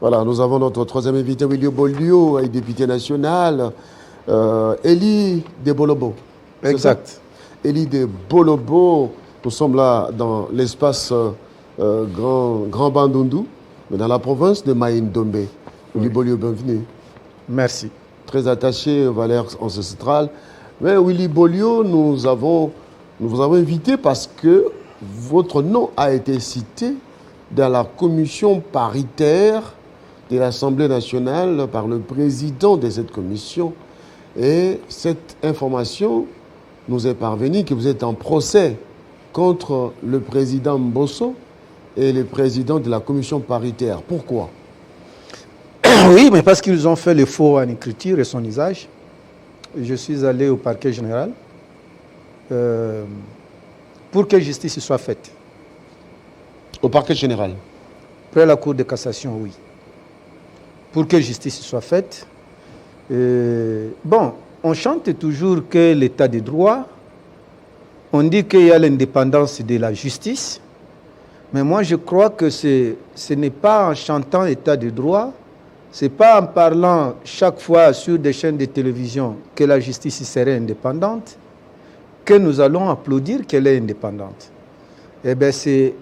Voilà, nous avons notre troisième invité, Willy Bolio, député national, Élie de Bolobo. Exact. Élie de Bolobo, nous sommes là dans l'espace Grand Bandundu, mais dans la province de Maïndombe. Willy Bolio, bienvenue. Merci. Très attaché aux valeurs ancestrales. Mais Willy Bolio, nous vous avons invité parce que votre nom a été cité dans la commission paritaire de l'Assemblée nationale par le président de cette commission. Et cette information nous est parvenue que vous êtes en procès contre le président Mbosso et le président de la commission paritaire. Pourquoi? Oui, mais parce qu'ils ont fait le faux en écriture et son usage. Je suis allé au parquet général pour que justice soit faite. Au parquet général? Après la Cour de cassation, oui. Pour que justice soit faite. Bon, on chante toujours que l'état de droit, on dit qu'il y a l'indépendance de la justice, mais moi je crois que ce n'est pas en chantant état de droit, ce n'est pas en parlant chaque fois sur des chaînes de télévision que la justice serait indépendante que nous allons applaudir qu'elle est indépendante. Eh bien, c'est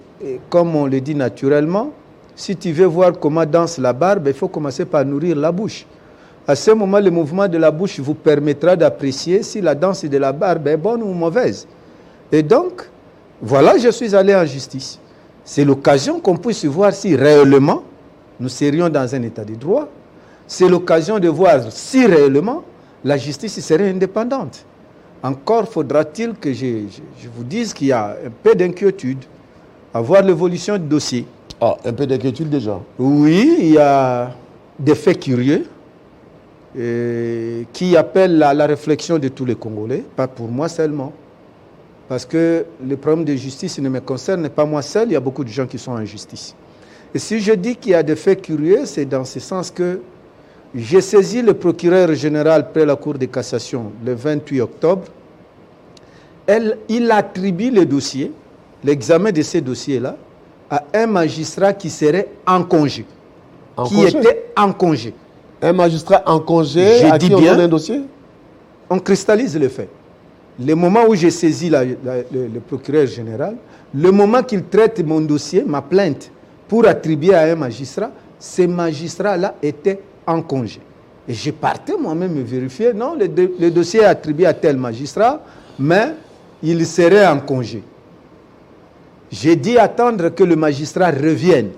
comme on le dit naturellement, si tu veux voir comment danse la barbe, il faut commencer par nourrir la bouche. À ce moment, le mouvement de la bouche vous permettra d'apprécier si la danse de la barbe est bonne ou mauvaise. Et donc, voilà, je suis allé en justice. C'est l'occasion qu'on puisse voir si réellement nous serions dans un état de droit. C'est l'occasion de voir si réellement la justice serait indépendante. Encore faudra-t-il que je vous dise qu'il y a un peu d'inquiétude à voir l'évolution du dossier. Ah, un peu d'inquiétude déjà? Oui, il y a des faits curieux qui appellent à la réflexion de tous les Congolais, pas pour moi seulement. Parce que le problème de justice ne me concerne pas moi seul, il y a beaucoup de gens qui sont en justice. Et si je dis qu'il y a des faits curieux, c'est dans ce sens que j'ai saisi le procureur général près la Cour de cassation le 28 octobre. Il attribue le dossier, l'examen de ces dossiers-là, à un magistrat qui serait en congé. Était en congé. Un magistrat en congé à qui on donne un dossier? On cristallise le fait. Le moment où j'ai saisi le procureur général, le moment qu'il traite mon dossier, ma plainte, pour attribuer à un magistrat, ce magistrat-là était en congé. Et je partais moi-même me vérifier, non, le dossier est attribué à tel magistrat, mais il serait en congé. J'ai dit attendre que le magistrat revienne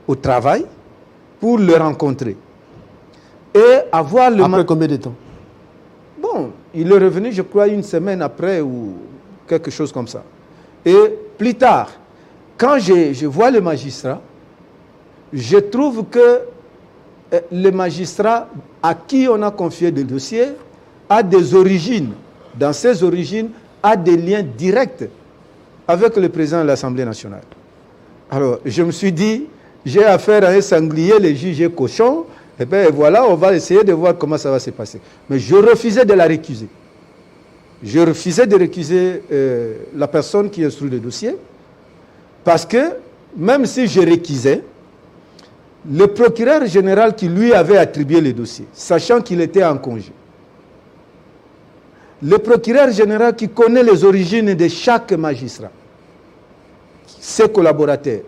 au travail pour le rencontrer. Et avoir le... Après combien de temps? Bon, il est revenu, je crois, une semaine après ou quelque chose comme ça. Et plus tard, quand je vois le magistrat, je trouve que le magistrat à qui on a confié le dossier a des origines. Dans ces origines, a des liens directs avec le président de l'Assemblée nationale. Alors, je me suis dit, j'ai affaire à un sanglier, le juge est cochon, et bien voilà, on va essayer de voir comment ça va se passer. Mais je refusais de la récuser. Je refusais de récuser la personne qui instruit le dossier, parce que même si je récusais, le procureur général qui lui avait attribué le dossier, sachant qu'il était en congé, le procureur général qui connaît les origines de chaque magistrat, ses collaborateurs,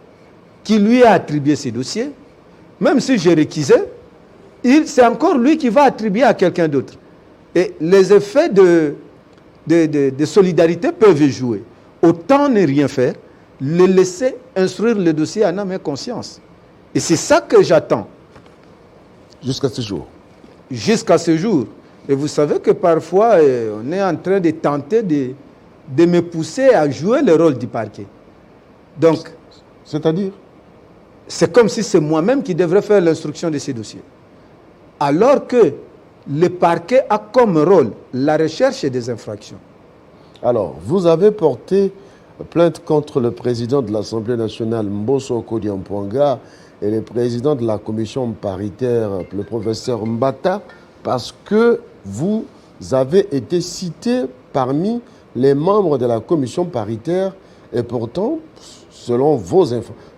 qui lui a attribué ces dossiers, même si je réquisais, c'est encore lui qui va attribuer à quelqu'un d'autre. Et les effets de solidarité peuvent jouer. Autant ne rien faire, le laisser instruire le dossier en âme et conscience. Et c'est ça que j'attends. Jusqu'à ce jour? Jusqu'à ce jour. Et vous savez que parfois, on est en train de tenter de me pousser à jouer le rôle du parquet. Donc, c'est-à-dire? C'est comme si c'est moi-même qui devrais faire l'instruction de ces dossiers. Alors que le parquet a comme rôle la recherche des infractions. Alors, vous avez porté plainte contre le président de l'Assemblée nationale, Mbosso Kodiampouanga, et le président de la commission paritaire, le professeur Mbata, parce que vous avez été cité parmi les membres de la commission paritaire et pourtant, selon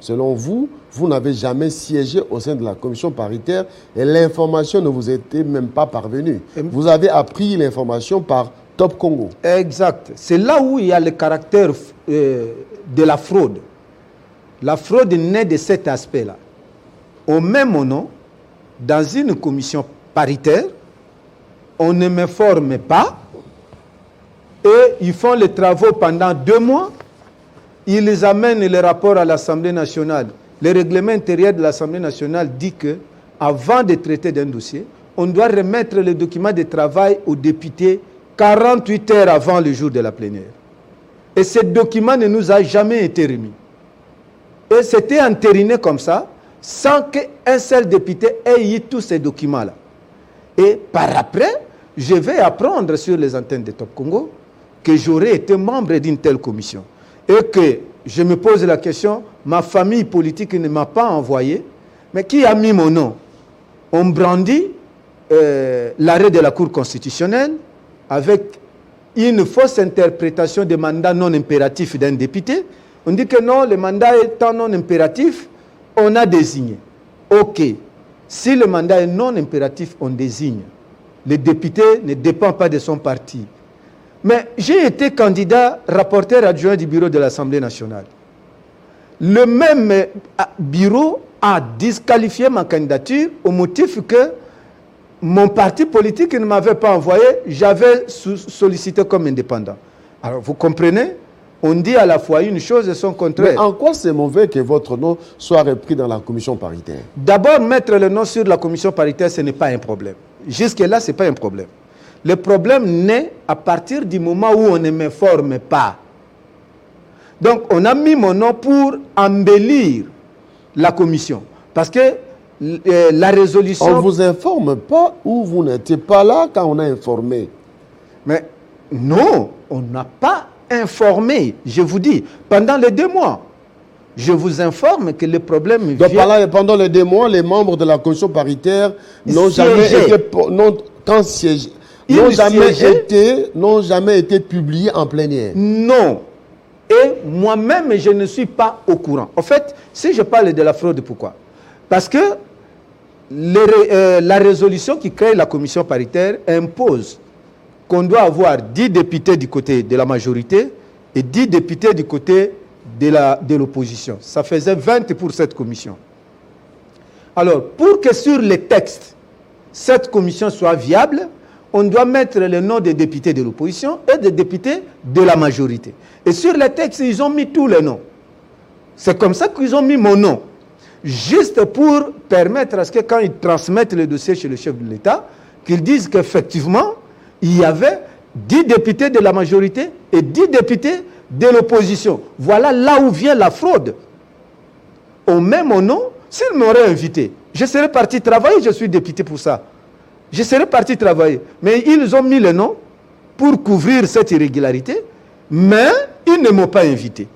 selon vous, vous n'avez jamais siégé au sein de la commission paritaire et l'information ne vous était même pas parvenue. Vous avez appris l'information par Top Congo. Exact. C'est là où il y a le caractère de la fraude. La fraude naît de cet aspect-là. On met mon nom dans une commission paritaire, on ne m'informe pas, et ils font les travaux pendant 2 mois, ils amènent les rapports à l'Assemblée nationale. Le règlement intérieur de l'Assemblée nationale dit que, avant de traiter d'un dossier, on doit remettre le document de travail aux députés 48 heures avant le jour de la plénière. Et ce document ne nous a jamais été remis. Et c'était entériné comme ça, sans qu'un seul député ait eu tous ces documents-là. Et par après, je vais apprendre sur les antennes de Top Congo que j'aurais été membre d'une telle commission. Et que je me pose la question, ma famille politique ne m'a pas envoyé, mais qui a mis mon nom? On brandit l'arrêt de la Cour constitutionnelle avec une fausse interprétation des mandats non impératifs d'un député. On dit que non, le mandat étant non impératif, on a désigné. Ok, si le mandat est non impératif, on désigne. Le député ne dépend pas de son parti. Mais j'ai été candidat rapporteur adjoint du bureau de l'Assemblée nationale. Le même bureau a disqualifié ma candidature au motif que mon parti politique ne m'avait pas envoyé, j'avais sollicité comme indépendant. Alors vous comprenez, on dit à la fois une chose et son contraire. Mais en quoi c'est mauvais que votre nom soit repris dans la commission paritaire? D'abord, mettre le nom sur la commission paritaire, ce n'est pas un problème. Jusque-là, ce n'est pas un problème. Le problème naît à partir du moment où on ne m'informe pas. Donc, on a mis mon nom pour embellir la commission. Parce que la résolution... On ne vous informe pas ou vous n'étiez pas là quand on a informé? Mais non, on n'a pas informé. Je vous dis, pendant les 2 mois, je vous informe que le problème Donc, vient... pendant les 2 mois, les membres de la commission paritaire n'ont jamais été publiés en plénière. Non. Et moi-même, je ne suis pas au courant. En fait, si je parle de la fraude, pourquoi? Parce que la résolution qui crée la commission paritaire impose qu'on doit avoir 10 députés du côté de la majorité et 10 députés du côté de l'opposition. Ça faisait 20 pour cette commission. Alors, pour que sur les textes, cette commission soit viable, on doit mettre le nom des députés de l'opposition et des députés de la majorité. Et sur les textes, ils ont mis tous les noms. C'est comme ça qu'ils ont mis mon nom. Juste pour permettre à ce que quand ils transmettent le dossier chez le chef de l'État, qu'ils disent qu'effectivement, il y avait 10 députés de la majorité et 10 députés de l'opposition. Voilà là où vient la fraude. On met mon nom, s'ils m'auraient invité, je serais parti travailler, je suis député pour ça. Je serais parti travailler. Mais ils ont mis le nom pour couvrir cette irrégularité, mais ils ne m'ont pas invité.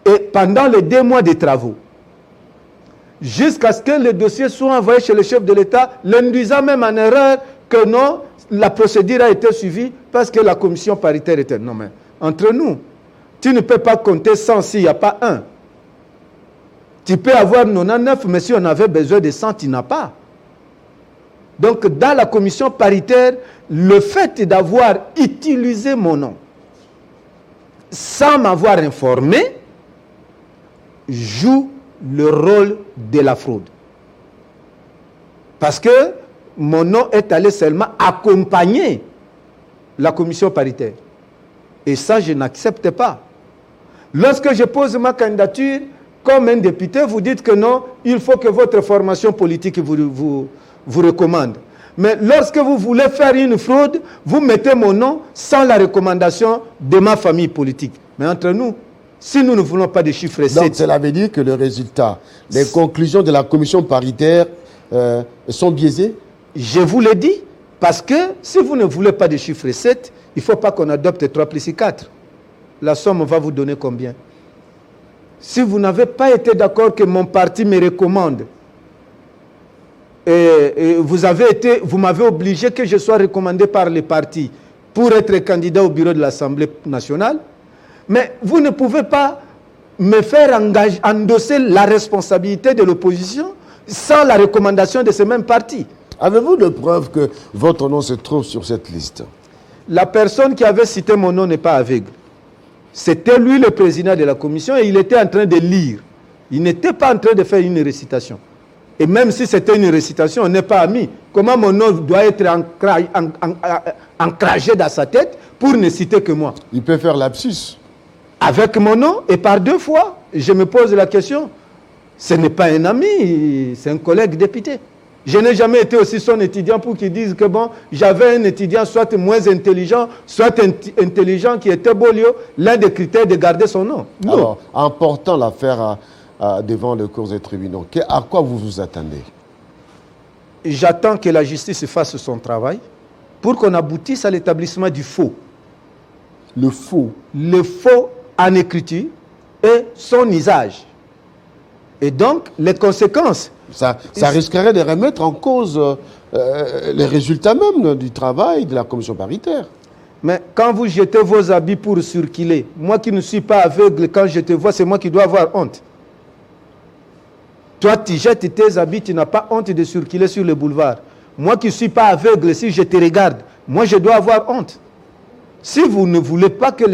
Et pendant les 2 mois de travaux, jusqu'à ce que le dossier soit envoyé chez le chef de l'État, l'induisant même en erreur que non, la procédure a été suivie parce que la commission paritaire était... Non, mais entre nous, tu ne peux pas compter 100 s'il n'y a pas 1. Tu peux avoir 99, mais si on avait besoin de 100, tu n'as pas. Donc, dans la commission paritaire, le fait d'avoir utilisé mon nom sans m'avoir informé joue le rôle de la fraude. Parce que mon nom est allé seulement accompagner la commission paritaire. Et ça, je n'accepte pas. Lorsque je pose ma candidature comme un député, vous dites que non, il faut que votre formation politique vous recommande. Mais lorsque vous voulez faire une fraude, vous mettez mon nom sans la recommandation de ma famille politique. Mais entre nous, si nous ne voulons pas de chiffres recettes... Donc cela veut dire que le résultat, les conclusions de la commission paritaire sont biaisées? Je vous l'ai dit, parce que si vous ne voulez pas de chiffres recettes, il ne faut pas qu'on adopte 3 plus 4. La somme va vous donner combien? Si vous n'avez pas été d'accord que mon parti me recommande, et vous m'avez obligé que je sois recommandé par les partis pour être candidat au bureau de l'Assemblée nationale, Mais vous ne pouvez pas me faire endosser la responsabilité de l'opposition sans la recommandation de ce même parti. Avez-vous de preuves que votre nom se trouve sur cette liste? La personne qui avait cité mon nom n'est pas aveugle. C'était lui le président de la commission et il était en train de lire. Il n'était pas en train de faire une récitation. Et même si c'était une récitation, on n'est pas amis. Comment mon nom doit être ancragé dans sa tête pour ne citer que moi? Il peut faire lapsus. Avec mon nom et par 2 fois, je me pose la question. Ce n'est pas un ami, c'est un collègue député. Je n'ai jamais été aussi son étudiant pour qu'ils disent que bon, j'avais un étudiant soit moins intelligent, soit intelligent qui était Bolio, l'un des critères de garder son nom. Non. Alors, en portant l'affaire devant les cours et tribunaux, à quoi vous vous attendez? J'attends que la justice fasse son travail pour qu'on aboutisse à l'établissement du faux. Le faux? Le faux en écriture et son usage. Et donc, les conséquences. Ça risquerait de remettre en cause les résultats même du travail de la commission paritaire. Mais quand vous jetez vos habits pour circuler, moi qui ne suis pas aveugle, quand je te vois, c'est moi qui dois avoir honte. Toi, tu jettes tes habits, tu n'as pas honte de circuler sur le boulevard. Moi qui ne suis pas aveugle, si je te regarde, moi je dois avoir honte. Si vous ne voulez pas que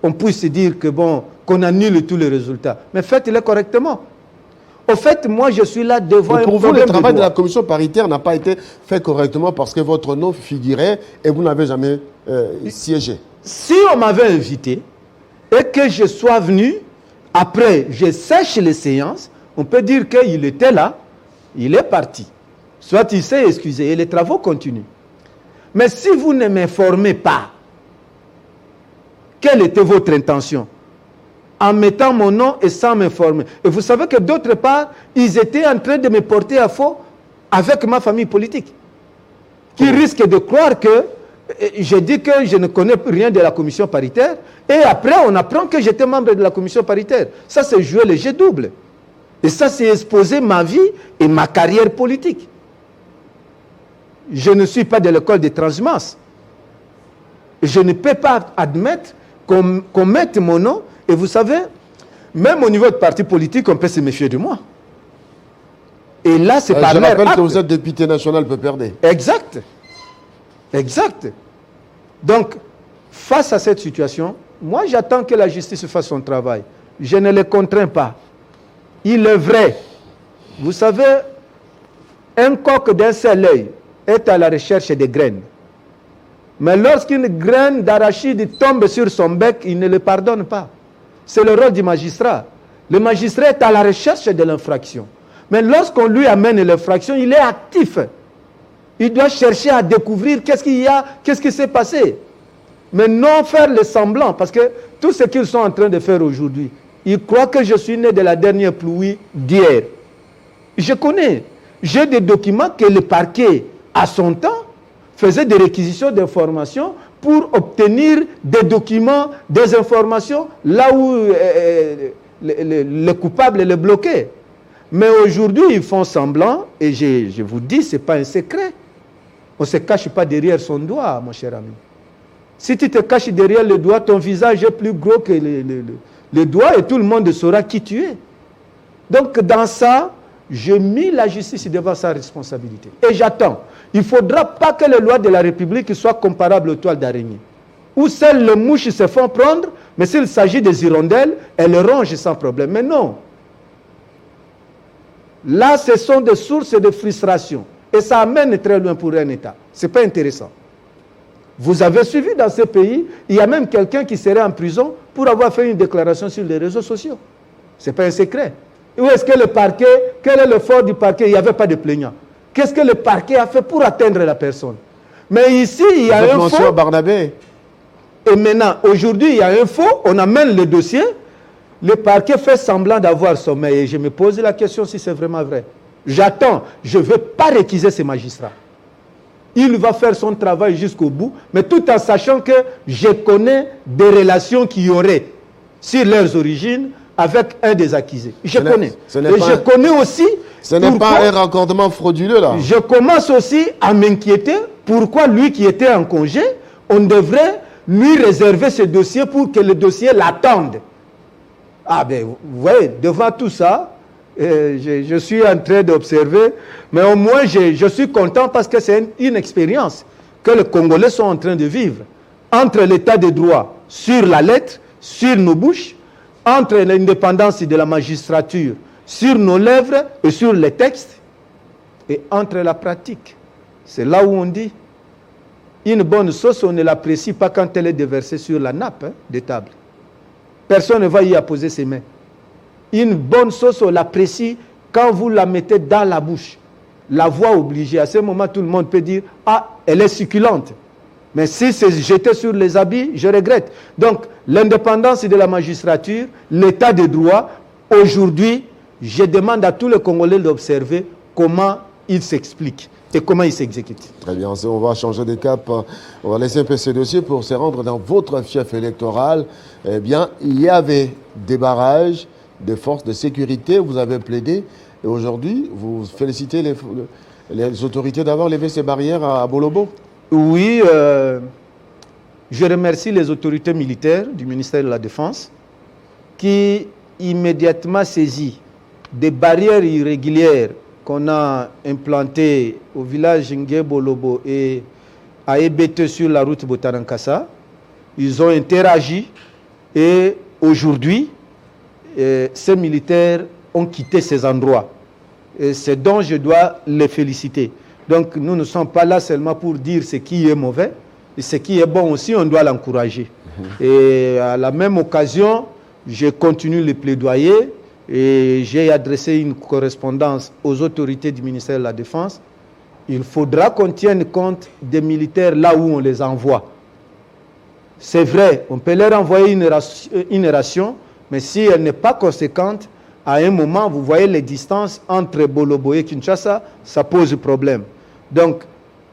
on puisse dire que bon, qu'on annule tous les résultats, mais faites-le correctement. Au fait, moi je suis là devant un problème. Pour vous, le travail de la commission paritaire n'a pas été fait correctement parce que votre nom figurait et vous n'avez jamais siégé. Si on m'avait invité et que je sois venu, après je sèche les séances, on peut dire qu'il était là, il est parti. Soit il s'est excusé et les travaux continuent. Mais si vous ne m'informez pas, quelle était votre intention en mettant mon nom et sans m'informer? Et vous savez que d'autre part, ils étaient en train de me porter à faux avec ma famille politique, qui risque de croire que j'ai dit que je ne connais rien de la commission paritaire, et après on apprend que j'étais membre de la commission paritaire. Ça, c'est jouer le jeu double. Et ça, c'est exposer ma vie et ma carrière politique. Je ne suis pas de l'école des transhumances. Je ne peux pas admettre qu'on mette mon nom. Et vous savez, même au niveau de parti politique, on peut se méfier de moi. Et là, c'est par je leur rappelle acte. que vous êtes député national peu perdé. Exact. Exact. Donc, face à cette situation, moi, j'attends que la justice fasse son travail. Je ne les contrains pas. Il est vrai. Vous savez, un coq d'un seul œil est à la recherche des graines. Mais lorsqu'une graine d'arachide tombe sur son bec, il ne le pardonne pas. C'est le rôle du magistrat. Le magistrat est à la recherche de l'infraction. Mais lorsqu'on lui amène l'infraction, il est actif. Il doit chercher à découvrir qu'est-ce qu'il y a, qu'est-ce qui s'est passé. Mais non faire le semblant, parce que tout ce qu'ils sont en train de faire aujourd'hui, ils croient que je suis né de la dernière pluie d'hier. Je connais. J'ai des documents que le parquet, à son temps, faisait des réquisitions d'informations pour obtenir des documents, des informations, là où le coupable le bloquait. Mais aujourd'hui, ils font semblant, et je vous dis, ce n'est pas un secret. On ne se cache pas derrière son doigt, mon cher ami. Si tu te caches derrière le doigt, ton visage est plus gros que le doigt et tout le monde saura qui tu es. Donc, dans ça, je mets la justice devant sa responsabilité. Et j'attends. Il ne faudra pas que les lois de la République soient comparables aux toiles d'araignée. Où seules les mouches se font prendre, mais s'il s'agit des hirondelles, elles rongent sans problème. Mais non. Là, ce sont des sources de frustration. Et ça amène très loin pour un État. Ce n'est pas intéressant. Vous avez suivi dans ces pays, il y a même quelqu'un qui serait en prison pour avoir fait une déclaration sur les réseaux sociaux. Ce n'est pas un secret. Où est-ce que le parquet, quel est le fort du parquet? Il n'y avait pas de plaignant. Qu'est-ce que le parquet a fait pour atteindre la personne? Mais ici, il y a un faux. Barnabé. Et maintenant, aujourd'hui, il y a un faux, on amène le dossier, le parquet fait semblant d'avoir sommeil. Et je me pose la question si c'est vraiment vrai. J'attends, je ne veux pas réquiser ces magistrats. Il va faire son travail jusqu'au bout, mais tout en sachant que je connais des relations qu'il y aurait sur leurs origines avec un des accusés. Je connais. Et je connais aussi... Ce n'est pas un raccordement frauduleux, là. Je commence aussi à m'inquiéter pourquoi lui qui était en congé, on devrait lui réserver ce dossier pour que le dossier l'attende. Ah ben, vous voyez, devant tout ça, je suis en train d'observer, mais au moins je suis content parce que c'est une expérience que les Congolais sont en train de vivre. Entre l'état de droit sur la lettre, sur nos bouches, entre l'indépendance de la magistrature sur nos lèvres et sur les textes, et entre la pratique. C'est là où on dit, une bonne sauce, on ne l'apprécie pas quand elle est déversée sur la nappe de table. Personne ne va y apposer ses mains. Une bonne sauce, on l'apprécie quand vous la mettez dans la bouche. La voix obligée. À ce moment, tout le monde peut dire, ah, elle est succulente. Mais si c'est jeté sur les habits, je regrette. Donc, l'indépendance de la magistrature, l'état de droit, aujourd'hui, je demande à tous les Congolais d'observer comment il s'explique et comment il s'exécute. Très bien, on va changer de cap. On va laisser un peu ce dossier pour se rendre dans votre fief électoral. Eh bien, il y avait des barrages, des forces de sécurité, vous avez plaidé. Et aujourd'hui, vous félicitez les autorités d'avoir levé ces barrières à Bolobo. Oui, je remercie les autorités militaires du ministère de la Défense qui immédiatement saisi des barrières irrégulières qu'on a implantées au village Ngé-Bolobo et à Ebete sur la route Botarankassa. Ils ont interagi et aujourd'hui, ces militaires ont quitté ces endroits. Et c'est dont je dois les féliciter. Donc nous ne sommes pas là seulement pour dire ce qui est mauvais, et ce qui est bon aussi, on doit l'encourager. Et à la même occasion, je continue le plaidoyer et j'ai adressé une correspondance aux autorités du ministère de la Défense. Il faudra qu'on tienne compte des militaires là où on les envoie. C'est vrai, on peut leur envoyer une ration, mais si elle n'est pas conséquente, à un moment, vous voyez les distances entre Bolobo et Kinshasa, ça pose problème. Donc,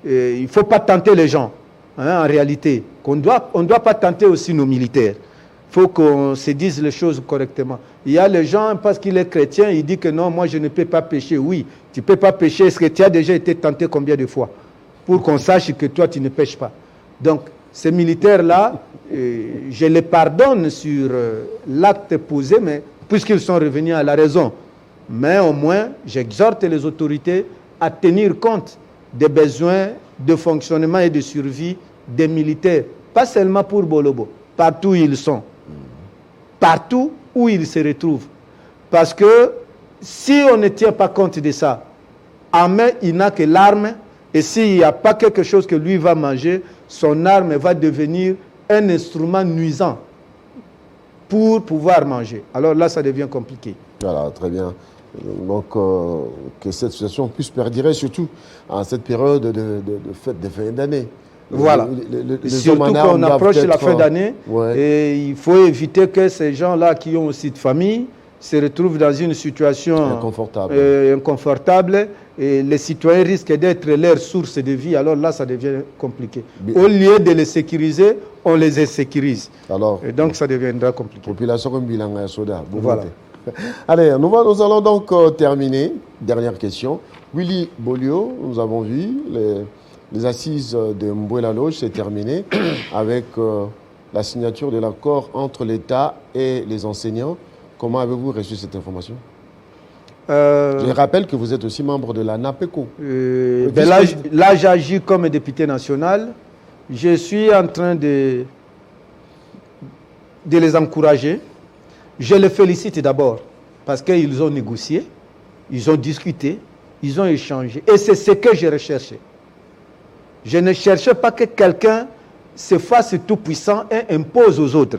il ne faut pas tenter les gens, en réalité. On ne doit pas tenter aussi nos militaires. Il faut qu'on se dise les choses correctement. Il y a les gens, parce qu'il est chrétien, il dit que non, moi je ne peux pas pécher. Oui, tu ne peux pas pécher. Est-ce que tu as déjà été tenté combien de fois? Pour qu'on sache que toi, tu ne pêches pas. Donc, ces militaires-là, je les pardonne sur l'acte posé, mais puisqu'ils sont revenus à la raison. Mais au moins, j'exhorte les autorités à tenir compte des besoins de fonctionnement et de survie des militaires. Pas seulement pour Bolobo, partout où ils sont. Partout où ils se retrouvent. Parce que si on ne tient pas compte de ça, en main, il n'a que l'arme, et s'il n'y a pas quelque chose que lui va manger, son arme va devenir un instrument nuisant pour pouvoir manger. Alors là, ça devient compliqué. Voilà, très bien. Donc, que cette situation puisse perdurer, surtout en cette période de fête de fin d'année. Voilà. Surtout qu'on approche la fin d'année, ouais. Et il faut éviter que ces gens-là qui ont aussi de famille se retrouvent dans une situation inconfortable et les citoyens risquent d'être leur source de vie. Alors là, ça devient compliqué. Bien. Au lieu de les sécuriser, on les insécurise. Alors, et donc, ça deviendra compliqué. Population comme bilan soda. Voilà. Allez, nous allons donc terminer. Dernière question. Willy Bolio, nous avons vu les assises de Mbouela Loge, c'est terminé avec la signature de l'accord entre l'État et les enseignants. Comment avez-vous reçu cette information? Je rappelle que vous êtes aussi membre de la NAPECO. Là, j'agis comme député national. Je suis en train de les encourager. Je les félicite d'abord parce qu'ils ont négocié, ils ont discuté, ils ont échangé. Et c'est ce que je recherchais. Je ne cherchais pas que quelqu'un se fasse tout puissant et impose aux autres.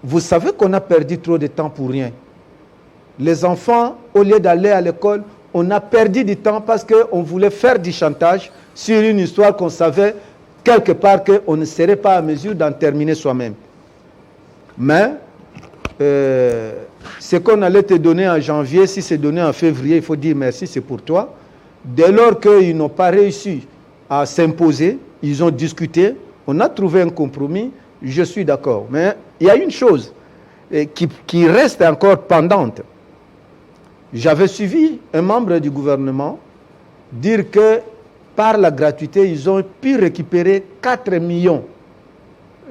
Vous savez qu'on a perdu trop de temps pour rien. Les enfants, au lieu d'aller à l'école, on a perdu du temps parce qu'on voulait faire du chantage sur une histoire qu'on savait quelque part qu'on ne serait pas à mesure d'en terminer soi-même. Mais ce qu'on allait te donner en janvier, si c'est donné en février, il faut dire merci, c'est pour toi. Dès lors qu'ils n'ont pas réussi à s'imposer, ils ont discuté, on a trouvé un compromis, je suis d'accord. Mais il y a une chose qui reste encore pendante. J'avais suivi un membre du gouvernement dire que par la gratuité, ils ont pu récupérer 4 millions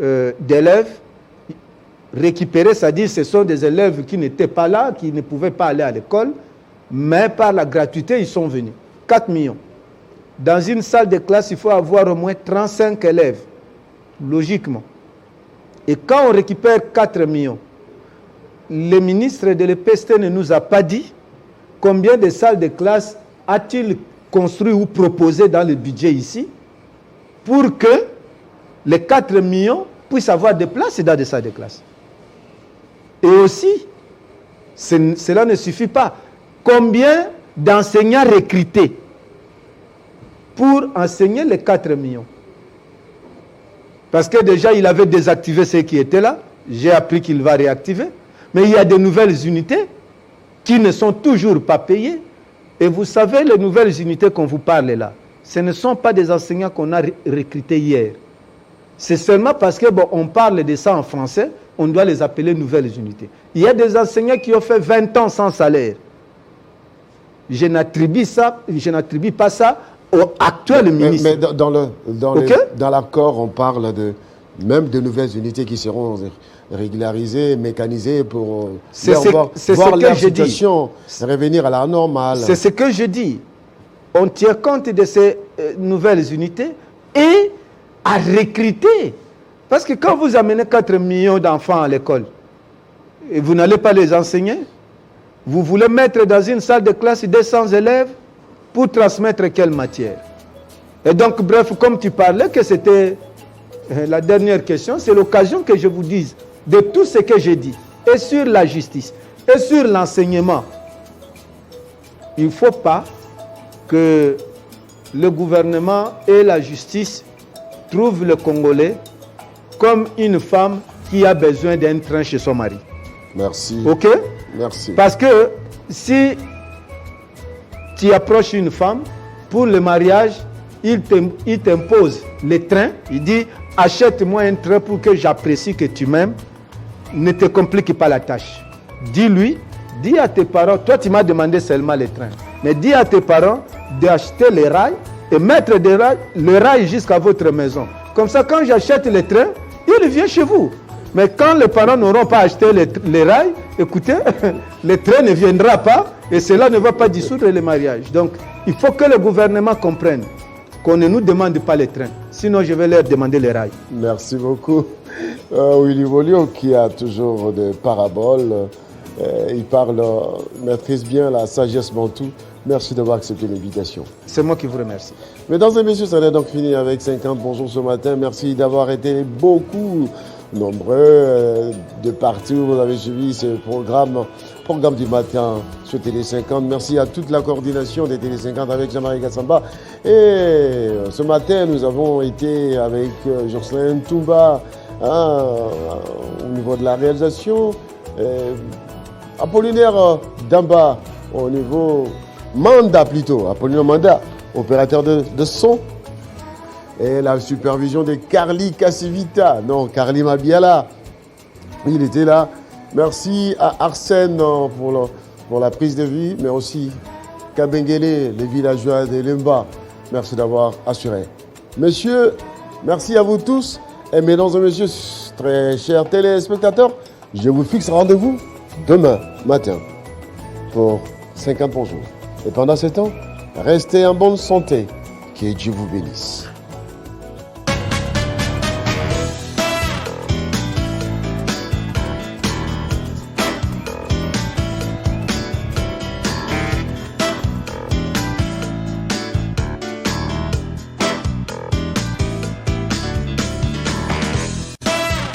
d'élèves. Récupérer, c'est-à-dire ce sont des élèves qui n'étaient pas là, qui ne pouvaient pas aller à l'école, mais par la gratuité, ils sont venus. 4 millions. Dans une salle de classe, il faut avoir au moins 35 élèves, logiquement. Et quand on récupère 4 millions, le ministre de l'EPST ne nous a pas dit combien de salles de classe a-t-il construit ou proposé dans le budget ici pour que les 4 millions puissent avoir des places dans des salles de classe. Et aussi, cela ne suffit pas. Combien d'enseignants recrutés pour enseigner les 4 millions? Parce que déjà, il avait désactivé ceux qui étaient là. J'ai appris qu'il va réactiver. Mais il y a de nouvelles unités qui ne sont toujours pas payées. Et vous savez, les nouvelles unités qu'on vous parle là, ce ne sont pas des enseignants qu'on a recrutés hier. C'est seulement parce que, bon, on parle de ça en français, on doit les appeler nouvelles unités. Il y a des enseignants qui ont fait 20 ans sans salaire. Je n'attribue pas ça au actuel ministre. Mais dans l'accord, on parle même de nouvelles unités qui seront régularisées, mécanisées pour voir leur situation revenir à la normale. C'est ce que je dis. On tient compte de ces nouvelles unités et à recruter. Parce que quand vous amenez 4 millions d'enfants à l'école, et vous n'allez pas les enseigner, vous voulez mettre dans une salle de classe 200 élèves pour transmettre quelle matière? Et donc, bref, comme tu parlais, que c'était la dernière question, c'est l'occasion que je vous dise de tout ce que j'ai dit, et sur la justice, et sur l'enseignement. Il ne faut pas que le gouvernement et la justice trouvent le Congolais comme une femme qui a besoin d'un train chez son mari. Merci. Ok? Merci. Parce que si tu approches une femme, pour le mariage, il t'impose les trains. Il dit, achète-moi un train pour que j'apprécie que tu m'aimes. Ne te complique pas la tâche. Dis-lui, dis à tes parents, toi tu m'as demandé seulement les trains, mais dis à tes parents d'acheter les rails et mettre le rail jusqu'à votre maison. Comme ça, quand j'achète les trains, il vient chez vous. Mais quand les parents n'auront pas acheté les rails, écoutez, le train ne viendra pas et cela ne va pas dissoudre les mariages. Donc, il faut que le gouvernement comprenne qu'on ne nous demande pas les trains. Sinon, je vais leur demander les rails. Merci beaucoup. Willy Bolio, qui a toujours des paraboles, il maîtrise bien la sagesse bantou. Merci d'avoir accepté l'invitation. C'est moi qui vous remercie. Mesdames et messieurs, ça est donc fini avec 50 Bonjour ce matin. Merci d'avoir été nombreux de partout. Vous avez suivi ce programme du matin sur Télé 50. Merci à toute la coordination des Télé 50 avec Jean-Marie Gassamba. Et ce matin, nous avons été avec Jocelyn Toumba au niveau de la réalisation. Apollinaire Damba au niveau Manda plutôt. Apollinaire Manda, opérateur de son. Et la supervision de Carly Cassivita. Non, Carly Mabiala. Il était là. Merci à Arsène pour la prise de vue, mais aussi Kabengele, les villageois de Lemba. Merci d'avoir assuré. Messieurs, merci à vous tous. Et mesdames et messieurs, très chers téléspectateurs, je vous fixe rendez-vous demain matin pour 50 Bonjour. Et pendant ce temps, restez en bonne santé. Que Dieu vous bénisse.